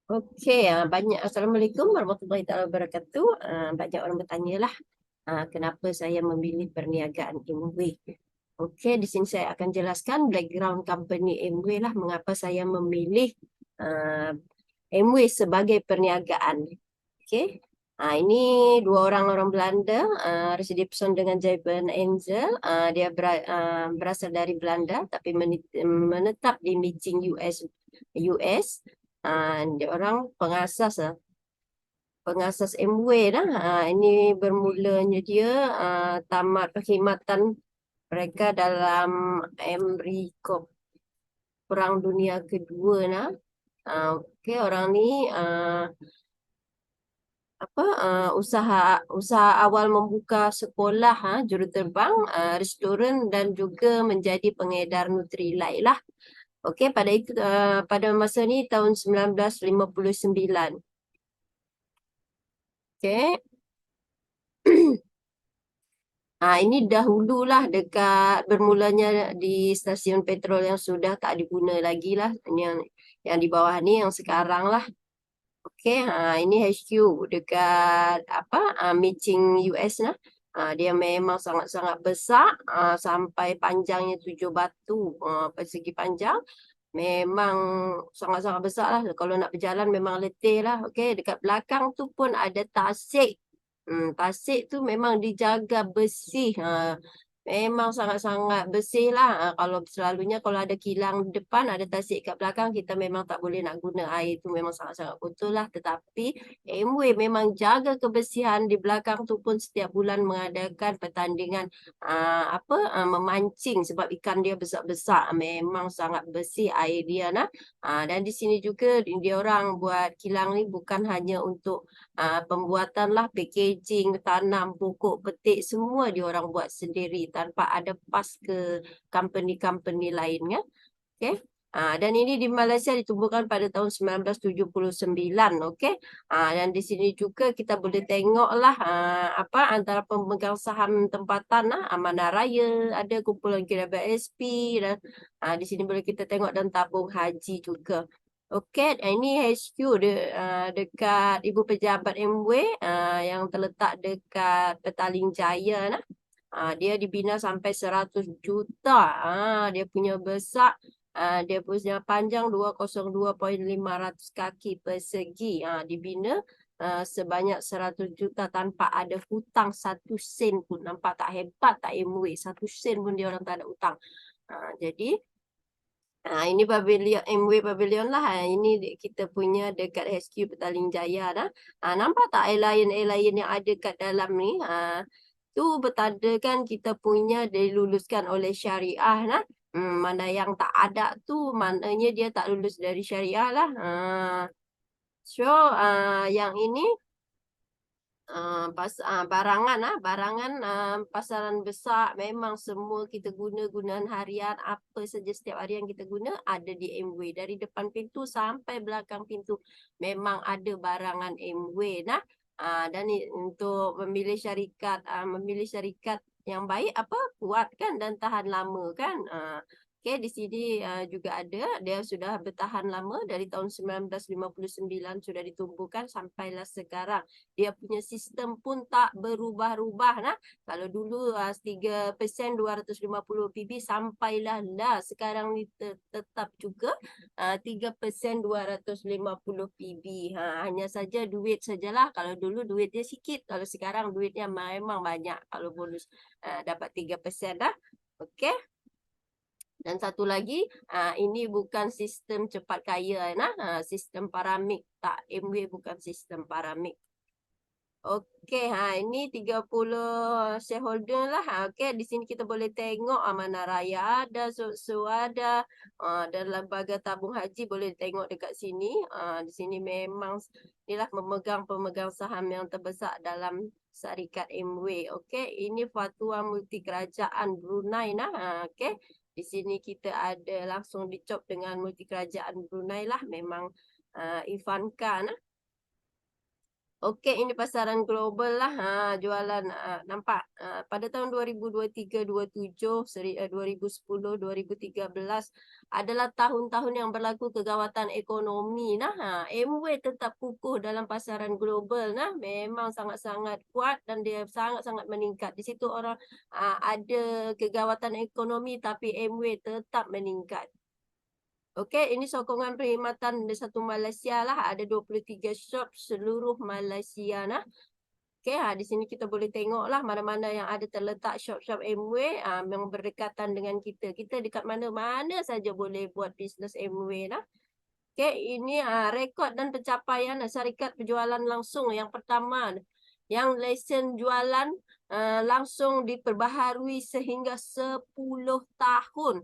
Okey, banyak Assalamualaikum warahmatullahi taala wabarakatuh. Banyak orang bertanya lah, kenapa saya memilih perniagaan Amway. Okey, di sini saya akan jelaskan background company Amway lah, mengapa saya memilih uh, Amway sebagai perniagaan. Okey. Ini dua orang Belanda, Rusdi dengan Jayben Enzel. Dia berasal dari Belanda tapi menetap di Beijing, US. Dia orang pengasas Amway lah. Ini bermulanya dia tamat perkhidmatan mereka dalam Amerika Perang Dunia Kedua nah. Okey, orang ni usaha usaha awal membuka sekolah juruterbang, restoran dan juga menjadi pengedar Nutrilite lah. Okey, pada masa ni tahun 1959. Okey. Ini dahululah dekat bermulanya di stasiun petrol yang sudah tak diguna lagi lah. Ini yang di bawah ni yang sekarang lah. Okey, ini HQ dekat Meeting US lah. Dia memang sangat-sangat besar, sampai panjangnya 7 batu, persegi panjang. Memang sangat-sangat besar lah. Kalau nak berjalan memang letih lah. Okey, dekat belakang tu pun ada tasik. Tasik tu memang dijaga bersih. Memang sangat-sangat bersih lah. Kalau ada kilang di depan, ada tasik kat belakang, kita memang tak boleh nak guna air tu. Memang sangat-sangat kotor lah. Tetapi Amway memang jaga kebersihan di belakang tu pun setiap bulan mengadakan pertandingan memancing sebab ikan dia besar-besar. Memang sangat bersih air dia nah. Dan di sini juga dia orang buat kilang ni bukan hanya untuk pembuatan lah, packaging, tanam, pokok, petik, semua dia orang buat sendiri tanpa ada pas ke company-company lain ya. Okey. Dan ini di Malaysia ditumbuhkan pada tahun 1979, okey. Dan di sini juga kita boleh tengoklah antara pemegang saham tempatan Amanah Raya, ada kumpulan kirabat SP dan di sini boleh kita tengok dan tabung haji juga. Okey, ini HQ dekat Ibu Pejabat Amway yang terletak dekat Petaling Jaya nah. Dia dibina sampai 100 juta. Dia punya besar. Dia punya panjang 202.500 kaki persegi. Dibina sebanyak 100 juta tanpa ada hutang 1 sen pun. Nampak tak hebat tak Amway? 1 sen pun dia orang tak ada hutang. Jadi ini pavilion Amway Pavilion lah. Ini kita punya dekat HQ Petaling Jaya dah. Nampak tak airline yang ada kat dalam ni? Tu bertanda kan kita punya diluluskan oleh syariah lah. Mana yang tak ada tu maknanya dia tak lulus dari syariah lah. So yang ini barangan pasaran besar memang semua kita gunaan harian apa saja setiap hari yang kita guna ada di Amway dari depan pintu sampai belakang pintu memang ada barangan Amway nah. Dan untuk memilih syarikat yang baik kuat kan dan tahan lama kan. Okey, di sini juga ada dia sudah bertahan lama dari tahun 1959 sudah ditumbuhkan sampailah sekarang. Dia punya sistem pun tak berubah-ubah nah. Kalau dulu 3% 250 PB sampailah sekarang ni tetap juga 3% 250 PB. Hanya saja duit sajalah. Kalau dulu duit dia sikit, kalau sekarang duitnya memang banyak kalau bonus dapat 3% dah. Okey. Dan satu lagi, ini bukan sistem cepat kaya nah, sistem paramik tak. Amway bukan sistem paramik. Okey, ini 30 shareholder lah. Okey, di sini kita boleh tengok Amanah Raya ada, Suksu ada, dan lembaga tabung haji boleh tengok dekat sini. Di sini memang inilah pemegang saham yang terbesar dalam syarikat Amway. Okey, ini fatwa multi kerajaan Brunei nah. Okey. Di sini kita ada langsung dicop dengan multi kerajaan Brunei lah. Memang Ivanka nah. Okey, ini pasaran global lah, jualan, nampak, pada tahun 2023-27, 2010, 2013 adalah tahun-tahun yang berlaku kegawatan ekonomi nah, MW tetap kukuh dalam pasaran global nah, memang sangat-sangat kuat dan dia sangat-sangat meningkat. Di situ orang, ada kegawatan ekonomi tapi MW tetap meningkat. Okey, ini sokongan perkhidmatan Bersatu Malaysia lah, ada 23 shop seluruh Malaysia nah. Okey, di sini kita boleh tengoklah mana-mana yang ada terletak shop-shop MW, yang berdekatan dengan kita. Kita dekat mana-mana saja boleh buat bisnes MW nah. Okey, ini, rekod dan pencapaian syarikat penjualan langsung yang pertama, yang lesen jualan, langsung diperbaharui sehingga 10 tahun.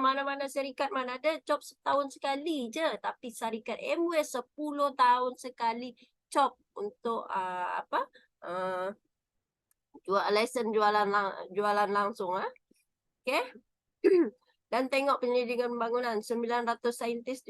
Mana-mana syarikat mana ada job setahun sekali je, tapi syarikat MW 10 tahun sekali job untuk, eee, lesen jualan langsung, okey. Dan tengok penyelidikan pembangunan, 900 saintis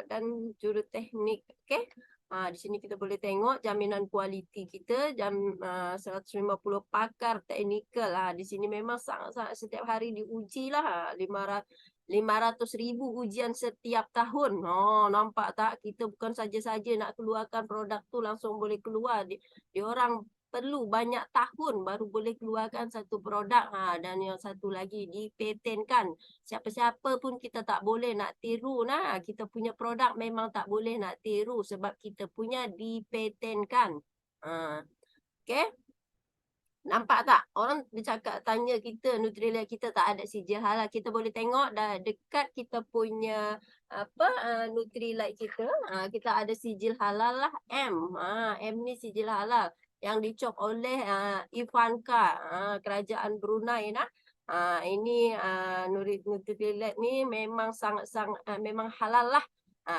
dan juruteknik, okey. Di sini kita boleh tengok jaminan kualiti kita, 150 pakar teknikal. Di sini memang sangat-sangat setiap hari diujilah, 500,000 ujian setiap tahun. Nampak tak? Kita bukan saja-saja nak keluarkan produk tu langsung boleh keluar. Diorang perlu banyak tahun baru boleh keluarkan satu produk. Dan yang satu lagi dipatenkan. Siapa-siapa pun kita tak boleh nak tiru nah. Kita punya produk memang tak boleh nak tiru sebab kita punya dipatenkan. Okey. Nampak tak? Orang bercakap tanya kita Nutrilite kita tak ada sijil halal. Kita boleh tengok dah dekat kita punya Nutrilite kita, kita ada sijil halal lah M. M ni sijil halal yang dicop oleh Ivanka, kerajaan Brunei nah. Ini Nutrilite ni memang sangat-sangat memang halal lah.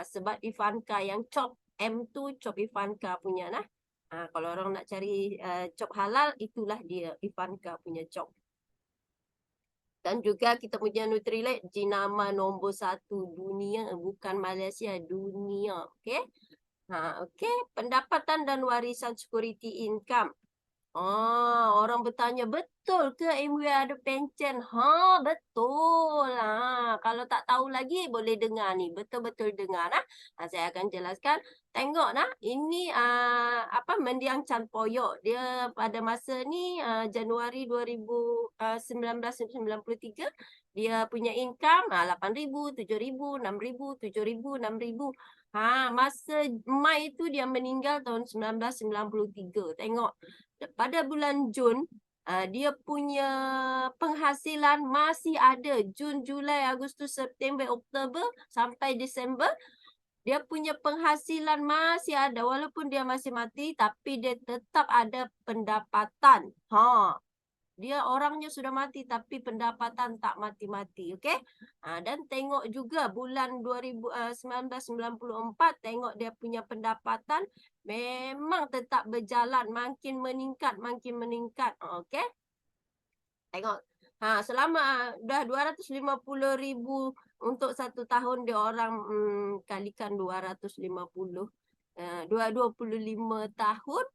Sebab Ivanka yang cop M tu cop Ivanka punya nah. Kalau orang nak cari cop halal, itulah dia Ivanka punya cop. Dan juga kita punya Nutrilite jenama nombor 1 dunia, bukan Malaysia, dunia. Okey. Okey, pendapatan dan warisan security income. Orang bertanya, betul ke MW ada pencen? Betul. Kalau tak tahu lagi boleh dengar ni. Betul-betul dengar nah. Saya akan jelaskan. Tengok nah, ini mendiang Chan Poyok. Dia pada masa ni Januari 1993 dia punya income 8,000, 7,000, 6,000, 7,000, 6,000. Masa Mai itu dia meninggal tahun 1993. Tengok pada bulan Jun, dia punya penghasilan masih ada. Jun, Julai, Agustus, September, Oktober sampai Disember, dia punya penghasilan masih ada. Walaupun dia masih mati, tapi dia tetap ada pendapatan. Dia orangnya sudah mati tapi pendapatan tak mati-mati, okey? Dan tengok juga bulan 1994, tengok dia punya pendapatan memang tetap berjalan, makin meningkat, okey? Tengok, selama dah 250,000 untuk satu tahun dia orang kalikan 250, 25 tahun.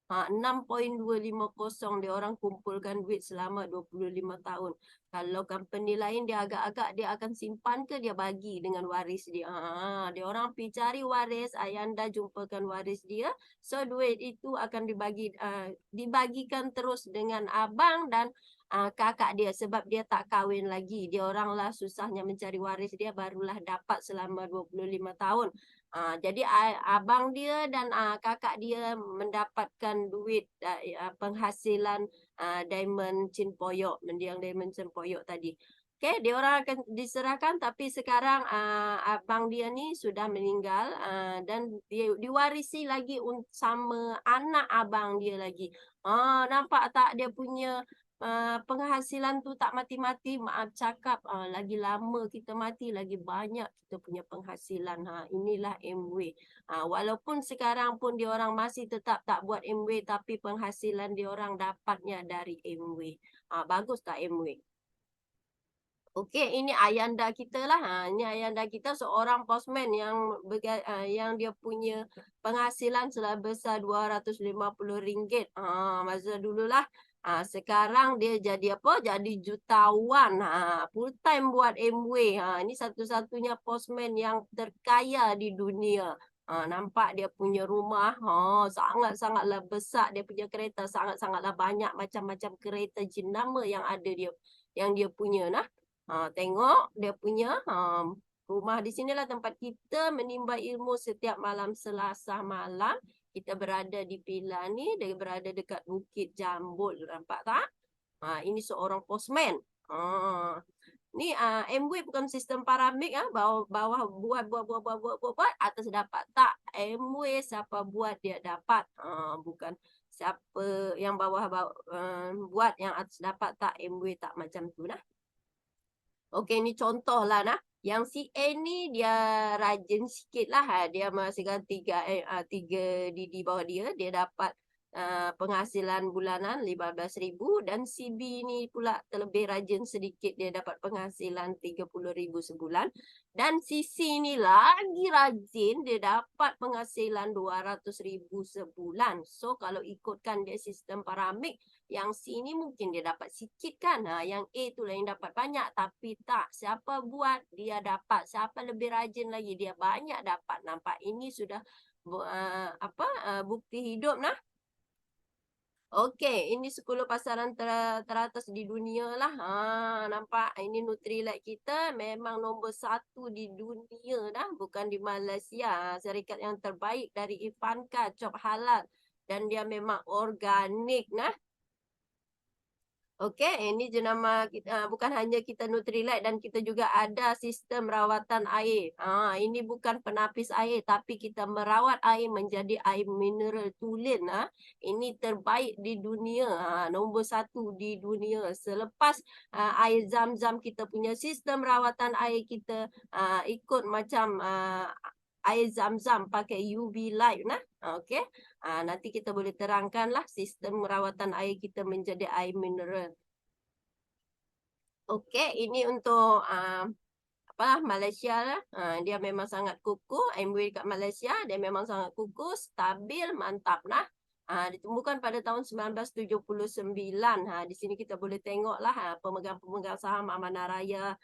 6.250 dia orang kumpulkan duit selama 25 tahun. Kalau company lain dia agak-agak dia akan simpan ke dia bagi dengan waris dia. Dia orang pergi cari waris, ayanda jumpakan waris dia. So duit itu akan dibagikan terus dengan abang dan kakak dia sebab dia tak kahwin lagi. Dia orang lah susahnya mencari waris dia barulah dapat selama 25 tahun. Jadi abang dia dan kakak dia mendapatkan duit penghasilan Diamond Chin Poyok, mendiang Diamond Chin Poyok tadi. Okey, dia orang akan diserahkan tapi sekarang abang dia ni sudah meninggal dan dia diwarisi lagi sama anak abang dia lagi. Nampak tak dia punya penghasilan tu tak mati-mati. Maaf cakap, lagi lama kita mati lagi banyak kita punya penghasilan. Inilah MW. Walaupun sekarang pun diorang masih tetap tak buat MW tapi penghasilan diorang dapatnya dari MW. Bagus tak MW? Okey, ini ayanda kita lah. Ini ayanda kita seorang postman yang dia punya penghasilan sebesar RM250. Masa dululah. Sekarang dia jadi apa? Jadi jutawan. Full time buat Amway. Ini satu-satunya postman yang terkaya di dunia. Nampak dia punya rumah, sangat-sangatlah besar. Dia punya kereta sangat-sangatlah banyak. Macam-macam kereta jenama yang dia punya nah. Tengok dia punya rumah di sinilah tempat kita menimba ilmu setiap malam Selasa malam. Kita berada di Pila ni, dia berada dekat Bukit Jambul, nampak tak? Ini seorang postman. Ni Amway bukan sistem paramik bawah buat atas dapat. Tak, Amway siapa buat dia dapat. Bukan siapa yang buat yang atas dapat tak. Amway tak macam tu nah. Okey, ni contoh lah nah. Yang si A ni dia rajin sikit lah. Dia masih kan tiga di bawah dia dapat penghasilan bulanan 15,000 dan si B ni pula terlebih rajin sedikit, dia dapat penghasilan 30,000 sebulan. Dan si C ni lagi rajin, dia dapat penghasilan 200,000 sebulan. So kalau ikutkan dia sistem paramik, yang C ni mungkin dia dapat sikit kan. Yang A tu lah yang dapat banyak. Tapi tak, siapa buat dia dapat. Siapa lebih rajin lagi dia banyak dapat. Nampak ini sudah bukti hidup nah. Okey, ini 10 pasaran teratas di dunia lah. Nampak ini Nutrilite kita memang nombor 1 di dunia dah, bukan di Malaysia. Syarikat yang terbaik dari Ivanka, Chop Halal, dan dia memang organik nah. Okey, ini jenama kita, bukan hanya kita Nutrilite dan kita juga ada sistem rawatan air. Ini bukan penapis air tapi kita merawat air menjadi air mineral tulen. Ini terbaik di dunia, nombor 1 di dunia. Selepas air zam-zam kita punya sistem rawatan air kita ikut macam air zam-zam pakai UV light nah. Okey. Nanti kita boleh terangkanlah sistem rawatan air kita menjadi air mineral. Okey, ini untuk Malaysia lah. Dia memang sangat kukuh. Amway kat Malaysia dia memang sangat kukuh, stabil, mantap lah. Ditumbuhkan pada tahun 1979. Di sini kita boleh tengoklah pemegang-pemegang saham Amanah Raya,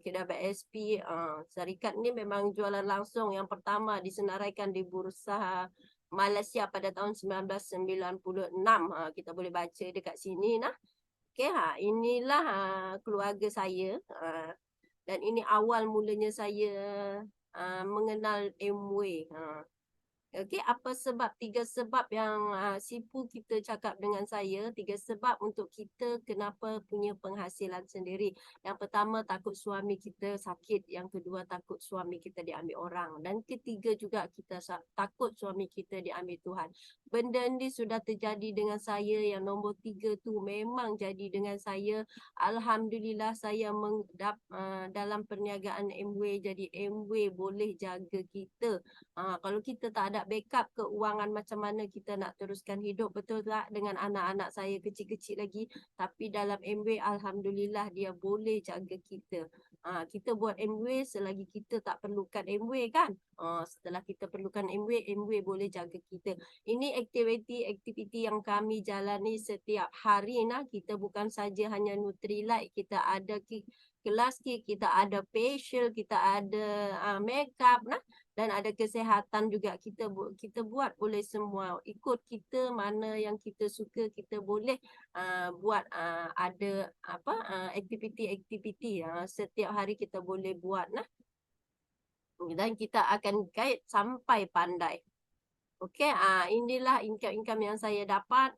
KWSP. Syarikat ni memang jualan langsung yang pertama disenaraikan di Bursa Malaysia pada tahun 1996. Kita boleh baca dekat sini nah. Okey, inilah keluarga saya. Dan ini awal mulanya saya mengenal Amway. Okey, apa sebab? 3 sebab yang Sipu kita cakap dengan saya. 3 sebab untuk kita kenapa punya penghasilan sendiri. Yang pertama, takut suami kita sakit. Yang kedua, takut suami kita diambil orang. Dan ketiga juga, kita takut suami kita diambil Tuhan. Benda ni sudah terjadi dengan saya. Yang nombor 3 tu memang jadi dengan saya. Alhamdulillah saya dalam perniagaan Amway. Jadi Amway boleh jaga kita. Kalau kita tak ada backup keuangan, macam mana kita nak teruskan hidup, betul tak? Dengan anak-anak saya kecil-kecil lagi. Tapi dalam Amway, Alhamdulillah dia boleh jaga kita. Kita buat Amway selagi kita tak perlukan Amway kan. Setelah kita perlukan Amway, Amway boleh jaga kita. Ini aktiviti yang kami jalani setiap hari nah. Kita bukan saja hanya Nutrilite, kita ada kelas kita ada facial, kita ada makeup nah. Dan ada kesihatan juga kita buat boleh semua. Ikut kita mana yang kita suka, kita boleh buat ada aktiviti-aktiviti setiap hari kita boleh buat nah. Dan kita akan guide sampai pandai. Okey, inilah income-income yang saya dapat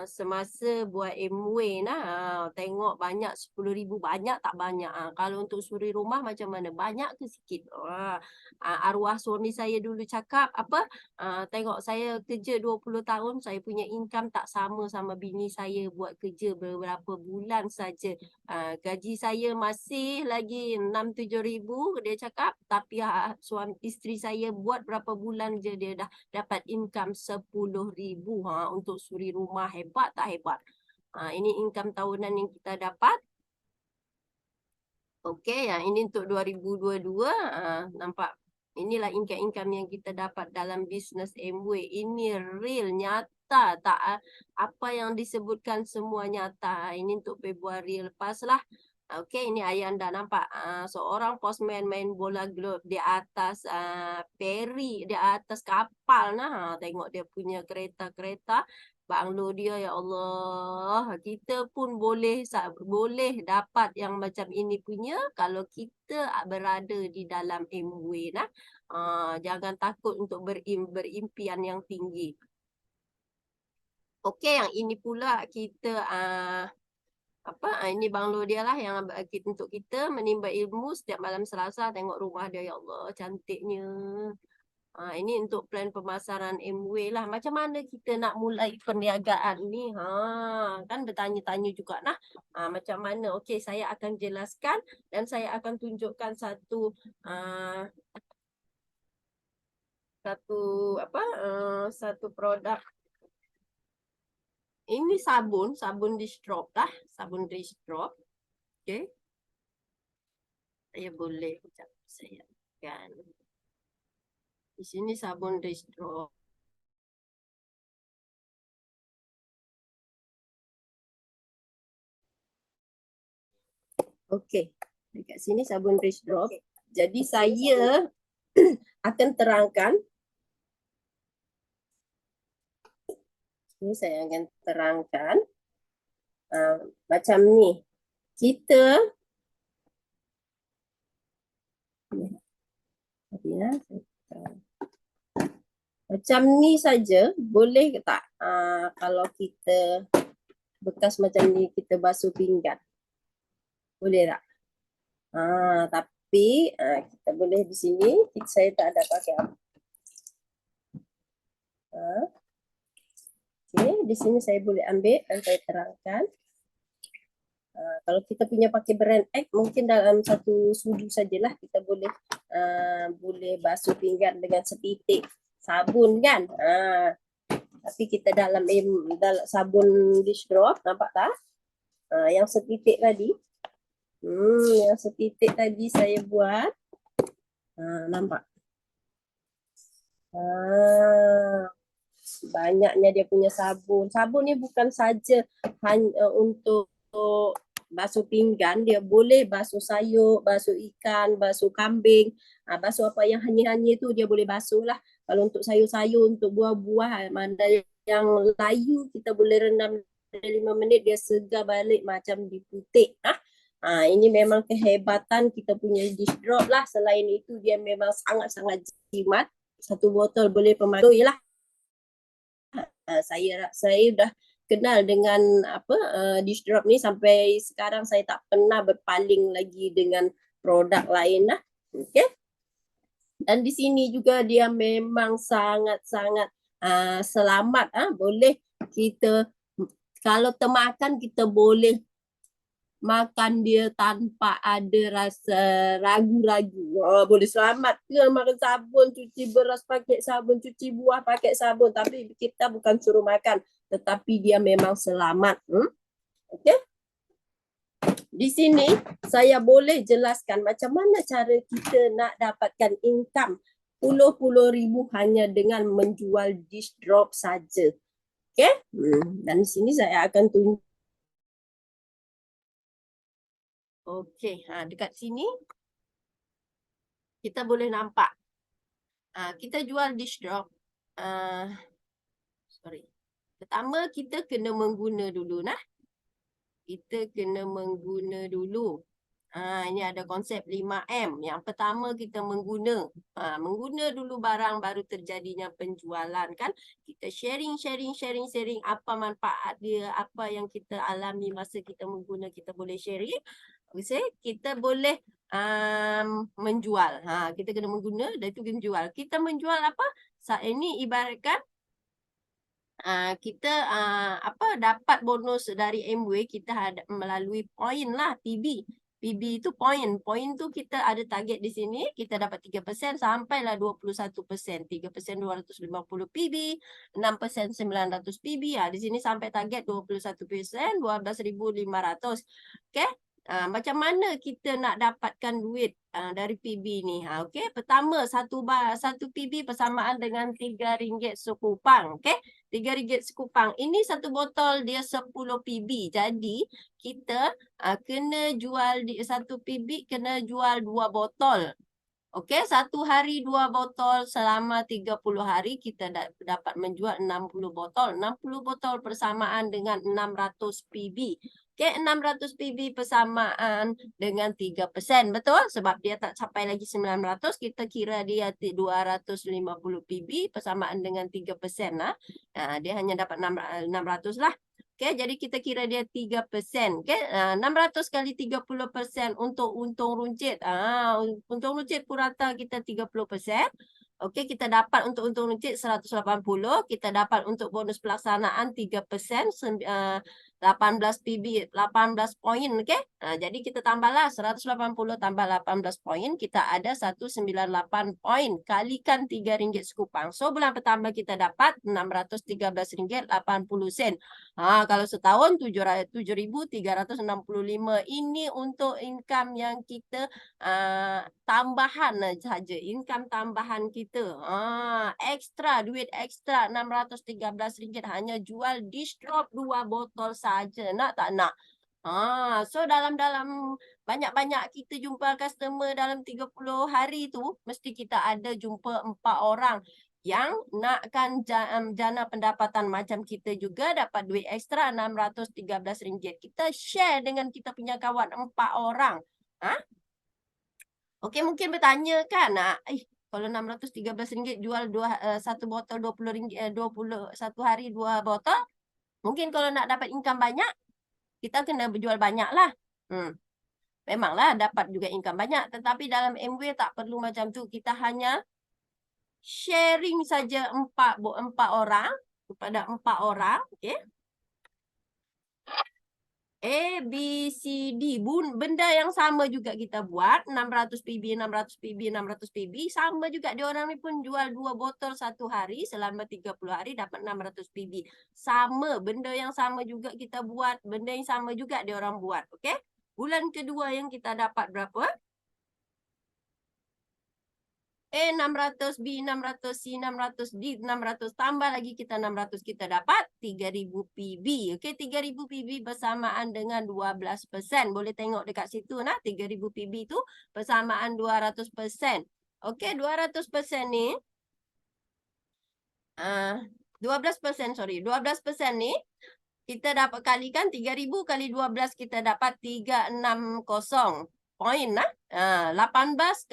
semasa buat Amway nah. Tengok banyak 10,000, banyak tak banyak. Kalau untuk suri rumah macam mana, banyak ke sikit? Arwah suami saya dulu cakap tengok saya kerja 20 tahun, saya punya income tak sama bini saya buat kerja beberapa bulan saja. Gaji saya masih lagi 6-7 ribu dia cakap, tapi isteri saya buat berapa bulan je dia dah dapat income 10,000 untuk suri rumah. Hebat tak hebat? Ini income tahunan yang kita dapat. Okey, yang ini untuk 2022, nampak inilah income yang kita dapat dalam bisnes Amway. Ini real, nyata, tak apa yang disebutkan semua nyata. Ini untuk Februari lepaslah. Okey, ini Ayanda nampak, seorang postman main bola golf di atas, feri, di atas kapal nah. Tengok dia punya kereta-kereta. Banglo dia, ya Allah. Kita pun boleh dapat yang macam ini punya kalau kita berada di dalam Amway nah. Jangan takut untuk berimpian yang tinggi. Okey, yang ini pula kita ini banglo dia lah yang untuk kita menimba ilmu setiap malam Selasa. Tengok rumah dia, ya Allah, cantiknya. Ini untuk plan pemasaran Amway lah. Macam mana kita nak mulai perniagaan ni? Kan bertanya-tanya juga nah. Macam mana? Okey, saya akan jelaskan dan saya akan tunjukkan satu satu produk. Ini sabun dish drop lah, sabun dish drop. Okey. Saya boleh sekejap saya kan. Di sini sabun dish drop. Okey. Dekat sini sabun dish drop. Jadi saya akan terangkan. Ini saya akan terangkan. Macam ni. Kita macam ni saja boleh ke tak? Kalau kita bekas macam ni kita basuh pinggan. Boleh tak? Tapi kita boleh di sini. Saya tak ada pakai apa. Okay, di sini saya boleh ambil dan saya terangkan. Kalau kita punya pakai brand X, mungkin dalam satu sudu sajalah kita boleh basuh pinggan dengan sepitik sabun kan. Tapi kita dalam sabun dish drop, nampak tak? Yang sepitik tadi. Yang sepitik tadi saya buat. Nampak? Banyaknya dia punya sabun. Sabun ni bukan saja hanya untuk basuh pinggan, dia boleh basuh sayur, basuh ikan, basuh kambing, basuh apa yang hanyir-hanyir tu dia boleh basuh lah. Kalau untuk sayur-sayur, untuk buah-buah, mana yang layu kita boleh rendam 5 minit dia segar balik macam diputik. Ini memang kehebatan kita punya dish drop lah. Selain itu dia memang sangat-sangat jimat. Satu botol boleh pemadui lah. Saya dah kenal dengan dish drop ni sampai sekarang saya tak pernah berpaling lagi dengan produk lain lah. Okey. Dan di sini juga dia memang sangat-sangat selamat. Boleh kita kalau termakan kita boleh makan dia tanpa ada rasa ragu-ragu. Boleh selamat ke makan sabun, cuci beras pakai sabun, cuci buah pakai sabun. Tapi kita bukan suruh makan, tetapi dia memang selamat. Okey. Di sini saya boleh jelaskan macam mana cara kita nak dapatkan income puluh ribu hanya dengan menjual dish drop saja. Okey. Dan di sini saya akan tunjuk. Okey, dekat sini kita boleh nampak. Kita jual dish drop. Pertama kita kena mengguna dulu nah. Kita kena mengguna dulu. Ini ada konsep 5M. Yang pertama kita mengguna. Mengguna dulu barang baru terjadinya penjualan kan. Kita sharing apa manfaat dia, apa yang kita alami masa kita mengguna, kita boleh sharing. Kita boleh menjual. Kita kena mengguna dan itu menjual. Kita menjual apa? Saat ini ibaratkan kita dapat bonus dari Amway, kita ada melalui poin lah, PB. PB itu poin. Poin tu kita ada target di sini, kita dapat 3% sampailah 21%. 3% 250 PB, 6% 900 PB. Di sini sampai target 21%, 12.500. Okey. Macam mana kita nak dapatkan duit dari PB ni? Okey, pertama satu PB bersamaan dengan RM3 sekupang. Okey, RM3 sekupang. Ini satu botol dia 10 PB. Jadi kita kena jual satu PB kena jual 2 botol. Okey, satu hari 2 botol, selama 30 hari kita dapat menjual 60 botol. 60 botol bersamaan dengan 600 PB. Okey, 600 PB bersamaan dengan 3%, betul? Sebab dia tak capai lagi 900, kita kira dia 250 PB bersamaan dengan 3% lah. Dia hanya dapat 600 lah. Okey, jadi kita kira dia 3%. Okey, 600 kali 30% untuk untung runcit. Untung runcit purata kita 30%. Okey, kita dapat untuk untung runcit 180. Kita dapat untuk bonus pelaksanaan 3%. 18 PB, 18 poin. Okey, jadi kita tambahlah 180 tambah 18 poin. Kita ada 198 poin. Kalikan RM3 sekupang. So, bulan pertama kita dapat RM613.80. Kalau setahun 7,365. Ini untuk income yang kita tambahan saja. Income tambahan kita. Ekstra, duit ekstra RM613 hanya jual dish drop 2 botol saja. Nak tak nak? So dalam banyak-banyak kita jumpa customer dalam 30 hari tu, mesti kita ada jumpa 4 orang yang nakkan jana pendapatan macam kita juga, dapat duit ekstra RM613. Kita share dengan kita punya kawan 4 orang. Okey, mungkin bertanya kan, kalau RM613 jual satu botol RM20, satu hari 2 botol, mungkin kalau nak dapat income banyak, kita kena berjual banyak lah. Memanglah dapat juga income banyak, tetapi dalam MW tak perlu macam tu. Kita hanya sharing saja 4 orang kepada 4 orang. Okay. A, B, C, D. Benda yang sama juga kita buat. 600 PB, 600 PB, 600 PB. Sama juga. Diorang ni pun jual 2 botol satu hari. Selama 30 hari dapat 600 PB. Sama. Benda yang sama juga kita buat. Benda yang sama juga diorang buat. Okay. Bulan kedua yang kita dapat berapa? A 600, B 600, C 600, D 600. Tambah lagi kita 600, kita dapat 3,000 PB. Okey, 3,000 PB bersamaan dengan 12%. Boleh tengok dekat situ nah, 3,000 PB tu bersamaan 200%. Okey, 200% ni 12%, sorry. 12% ni kita dapat kalikan 3,000 kali 12, kita dapat 360 poin lah. 18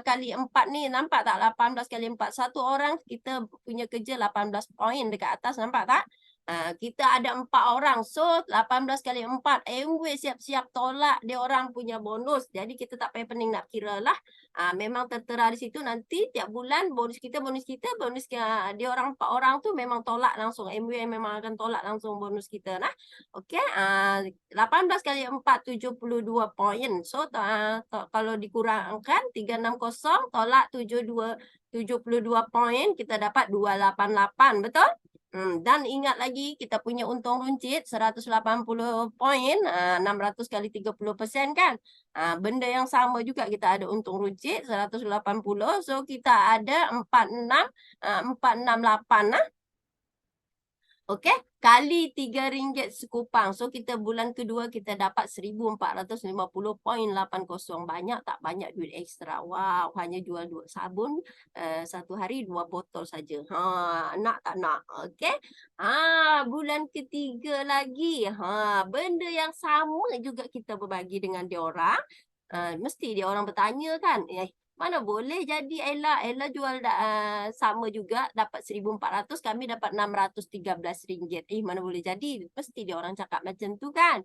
kali 4 ni, nampak tak? 18 kali 4. Satu orang kita punya kerja 18 poin dekat atas, nampak tak? Kita ada 4 orang. So, 18 kali 4. MW siap-siap tolak dia orang punya bonus. Jadi, kita tak payah pening nak kira lah. Memang tertera di situ. Nanti tiap bulan bonus dia orang 4 orang tu memang tolak langsung. MW memang akan tolak langsung bonus kita lah. Okey. 18 kali 4, 72 poin. So, kalau dikurangkan 360 tolak 72 poin, kita dapat 288. Betul? Dan ingat lagi kita punya untung runcit 180 poin, 600 kali 30% kan. Benda yang sama juga kita ada untung runcit 180. So kita ada 468 lah. Okey, kali RM3 sekupang. So kita bulan kedua kita dapat 1,450.80. Banyak tak? Banyak duit ekstra. Wow, hanya jual 2 sabun satu hari 2 botol saja. Nak tak nak? Okey. Bulan ketiga lagi. Benda yang sama juga kita berbagi dengan dia orang. Mesti dia orang bertanya kan, mana boleh jadi Ella. Ella jual sama juga dapat 1,400, kami dapat RM613. Mana boleh jadi. Mesti dia orang cakap macam tu kan.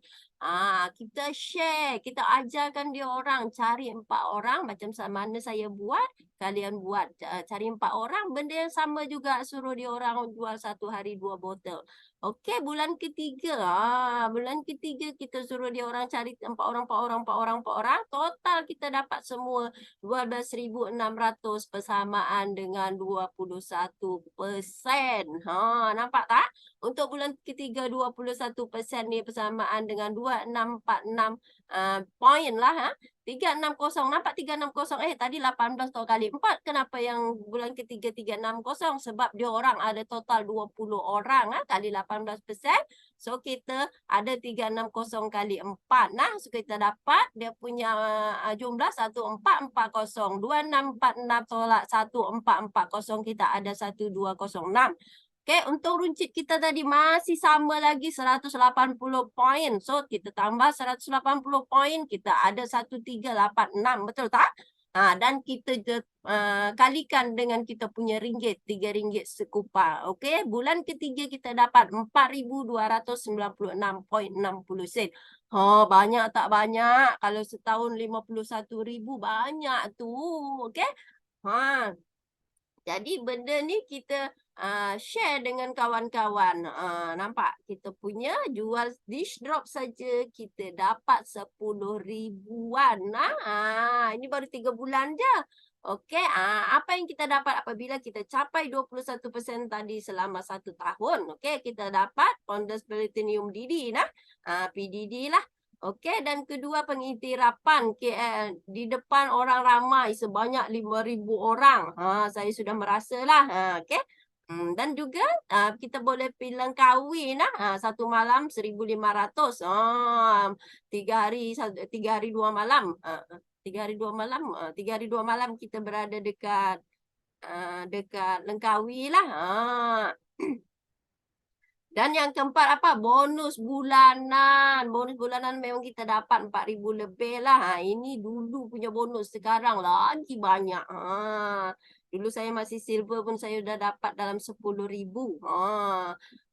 Kita share, kita ajarkan dia orang cari 4 orang macam mana saya buat, kalian buat. Cari 4 orang, benda yang sama juga, suruh dia orang jual satu hari 2 botol. Okey, bulan ketiga. Bulan ketiga kita suruh dia orang cari 4 orang. Total total kita dapat semua 12.600 persamaan dengan 21%. Nampak tak? Untuk bulan ketiga 21% ni persamaan dengan 2646 poin lah. 360, nampak 360? Tadi 18 kali 4. Kenapa yang bulan ketiga 360? Sebab dia orang ada total 20 orang kali 18%. So kita ada 360 kali 4. So kita dapat dia punya jumlah 1440. 2646 tolak 1440, kita ada 1206. Okey, untuk runcit kita tadi masih sama lagi 180 poin. So, kita tambah 180 poin, kita ada 1386. Betul tak? Dan kita kalikan dengan kita punya ringgit, RM3 sekupar. Okey, bulan ketiga kita dapat 4,296.60 sen. Banyak tak banyak? Kalau setahun 51,000, banyak tu. Okey? Jadi benda ni kita share dengan kawan-kawan. Nampak? Kita punya jual dish drop saja kita dapat 10 ribuan. Ini baru 3 bulan je. Okey, apa yang kita dapat apabila kita capai 21% tadi selama 1 tahun. Okey, kita dapat Pondus Platinum DD PDD lah. Okey, dan kedua pengiktirafan KL di depan orang ramai sebanyak 5,000 orang. Saya sudah merasalah. Okey. Dan juga kita boleh pergi Langkawi satu malam 1,500. 3 hari 2 malam. 3 hari 2 malam. 3 hari 2 malam kita berada dekat Langkawi lah. Dan yang keempat apa? Bonus bulanan. Bonus bulanan memang kita dapat 4,000 lebih lah. Ini dulu punya bonus. Sekarang lagi banyak. Dulu saya masih silver pun saya dah dapat dalam 10,000.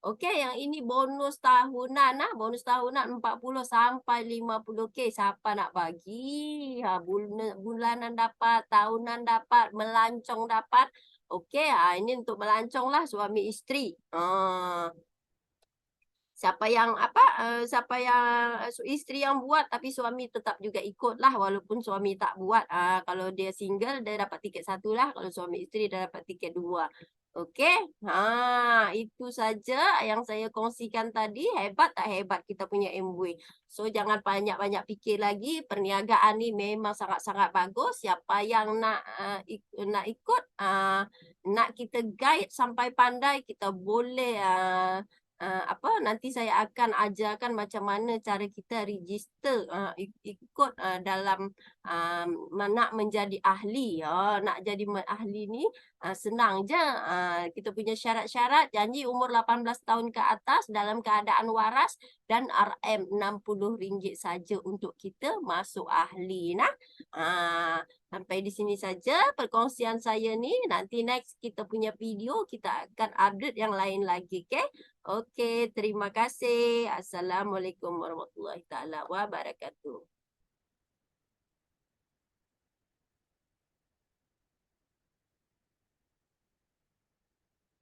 Okey, yang ini bonus tahunan. Bonus tahunan 40 sampai 50K. Siapa nak bagi? Bulanan dapat, tahunan dapat, melancong dapat. Okey, ini untuk melancong lah suami isteri. Siapa yang isteri yang buat tapi suami tetap juga ikutlah walaupun suami tak buat. Kalau dia single dia dapat tiket 1 lah, kalau suami isteri dia dapat tiket 2. Okey. Itu saja yang saya kongsikan tadi. Hebat tak hebat kita punya Amway. So jangan banyak-banyak fikir lagi. Perniagaan ni memang sangat-sangat bagus. Siapa yang nak ikut, nak kita guide sampai pandai, kita boleh nanti saya akan ajarkan macam mana cara kita register ikut dalam nak menjadi ahli. Nak jadi ahli ni senang je. Kita punya syarat-syarat, janji umur 18 tahun ke atas, dalam keadaan waras, dan RM RM60 saja untuk kita masuk ahli. Sampai di sini saja perkongsian saya ni. Nanti next kita punya video kita akan update yang lain lagi. Okey, terima kasih. Assalamualaikum warahmatullahi taala wabarakatuh.